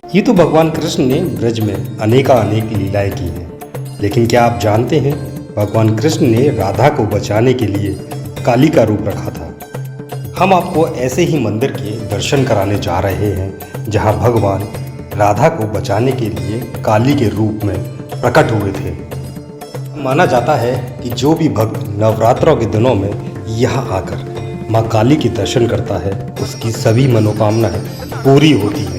ये तो भगवान कृष्ण ने ब्रज में अनेक लीलाएं की हैं, लेकिन क्या आप जानते हैं भगवान कृष्ण ने राधा को बचाने के लिए काली का रूप रखा था। हम आपको ऐसे ही मंदिर के दर्शन कराने जा रहे हैं जहां भगवान राधा को बचाने के लिए काली के रूप में प्रकट हुए थे। माना जाता है कि जो भी भक्त नवरात्रों के दिनों में यहाँ आकर माँ काली के दर्शन करता है उसकी सभी मनोकामनाएं पूरी होती हैं।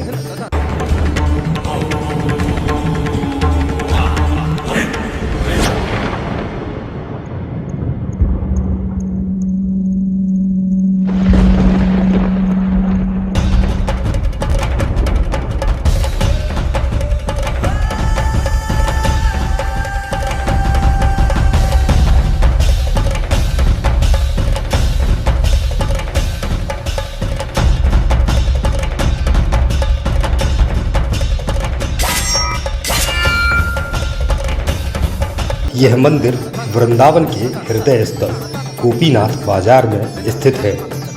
यह मंदिर वृंदावन के हृदय स्थल गोपीनाथ बाजार में स्थित है।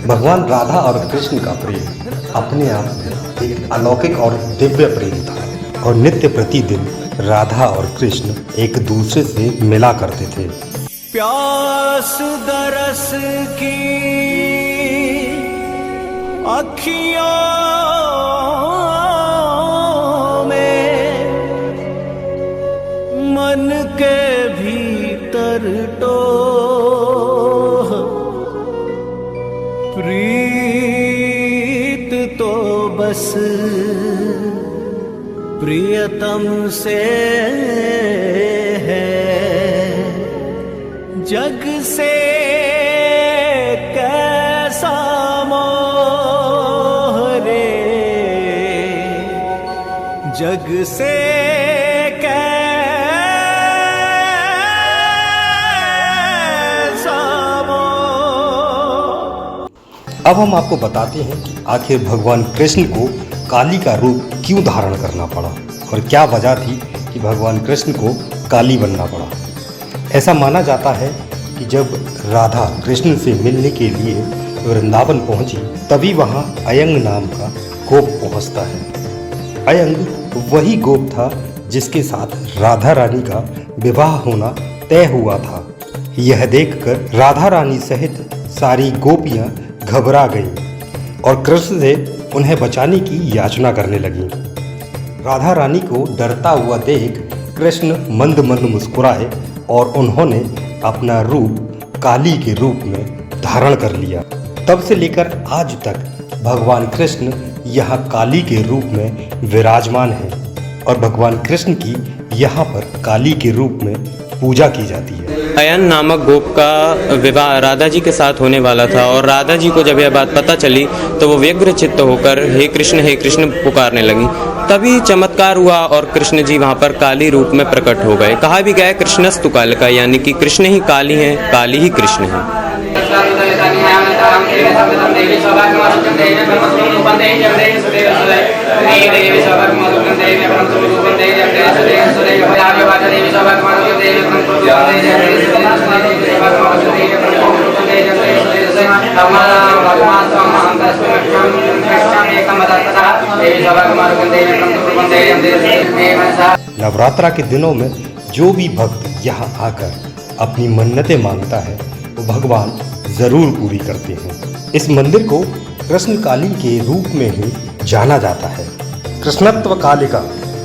भगवान राधा और कृष्ण का प्रेम अपने आप में एक अलौकिक और दिव्य प्रेम था और नित्य प्रतिदिन राधा और कृष्ण एक दूसरे से मिला करते थे। प्यास दरस की अखियों में मन के भीतर टोह प्रीत तो बस प्रियतम से है, जग से कैसा मोह रे, जग से अब हम आपको बताते हैं कि आखिर भगवान कृष्ण को काली का रूप क्यों धारण करना पड़ा और क्या वजह थी कि भगवान कृष्ण को काली बनना पड़ा। ऐसा माना जाता है कि जब राधा कृष्ण से मिलने के लिए वृंदावन पहुंची तभी वहां अयंग नाम का गोप पहुंचता है। अयंग वही गोप था जिसके साथ राधा रानी का विवाह होना तय हुआ था। यह देखकर राधा रानी सहित सारी गोपियां घबरा गईं और कृष्ण से उन्हें बचाने की याचना करने लगीं। राधा रानी को डरता हुआ देख कृष्ण मंद मंद मुस्कुराए और उन्होंने अपना रूप काली के रूप में धारण कर लिया। तब से लेकर आज तक भगवान कृष्ण यहाँ काली के रूप में विराजमान हैं और भगवान कृष्ण की यहाँ पर काली के रूप में पूजा की जाती है। अयन नामक गोप का विवाह राधा जी के साथ होने वाला था और राधा जी को जब यह बात पता चली तो वो व्यग्र चित्त होकर हे कृष्ण पुकारने लगी। तभी चमत्कार हुआ और कृष्ण जी वहाँ पर काली रूप में प्रकट हो गए। कहा भी गया कृष्णस्तु कालिका, यानी कि कृष्ण ही काली हैं, काली ही कृष्ण हैं। नवरात्रा के दिनों में जो भी भक्त यहाँ आकर अपनी मन्नतें मांगता है वो भगवान जरूर पूरी करते हैं। इस मंदिर को कृष्ण काली के रूप में ही जाना जाता है। कृष्णत्व कालिका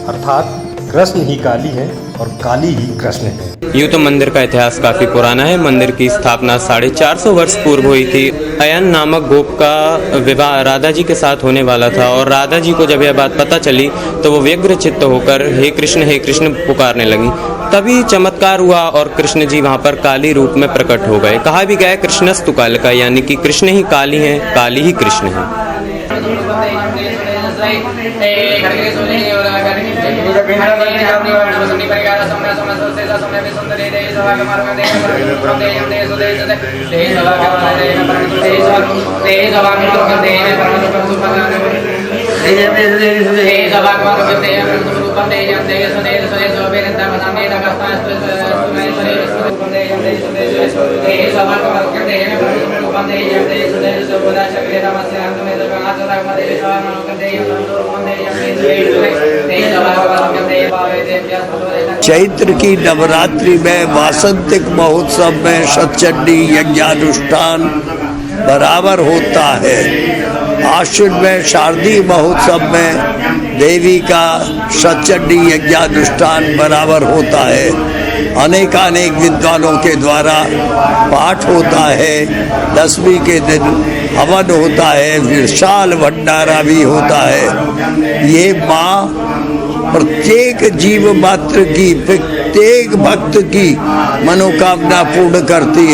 अर्थात कृष्ण ही काली है और काली ही कृष्ण है। यूँ तो मंदिर का इतिहास काफी पुराना है। मंदिर की स्थापना 450 वर्ष पूर्व हुई थी। अयन नामक गोप का विवाह राधा जी के साथ होने वाला था और राधा जी को जब यह बात पता चली तो वो व्यग्र चित्त होकर हे कृष्ण पुकारने लगी। तभी चमत्कार हुआ और कृष्ण जी वहाँ पर काली रूप में प्रकट हो गए। कहा भी गया कृष्णस्तु कालिका, यानी कि कृष्ण ही काली हैं, काली ही कृष्ण हैं। चैत्र की नवरात्रि में वासंतिक महोत्सव में सतचंडी यज्ञानुष्ठान बराबर होता है। आश्विन में शारदीय महोत्सव में देवी का सतचंडी यज्ञानुष्ठान बराबर होता है। अनेकानेक विद्वानों के द्वारा पाठ होता है। दसवीं के दिन हवन होता है, विशाल भंडारा भी होता है। ये माँ प्रत्येक जीव मात्र की, प्रत्येक भक्त की मनोकामना पूर्ण करती है।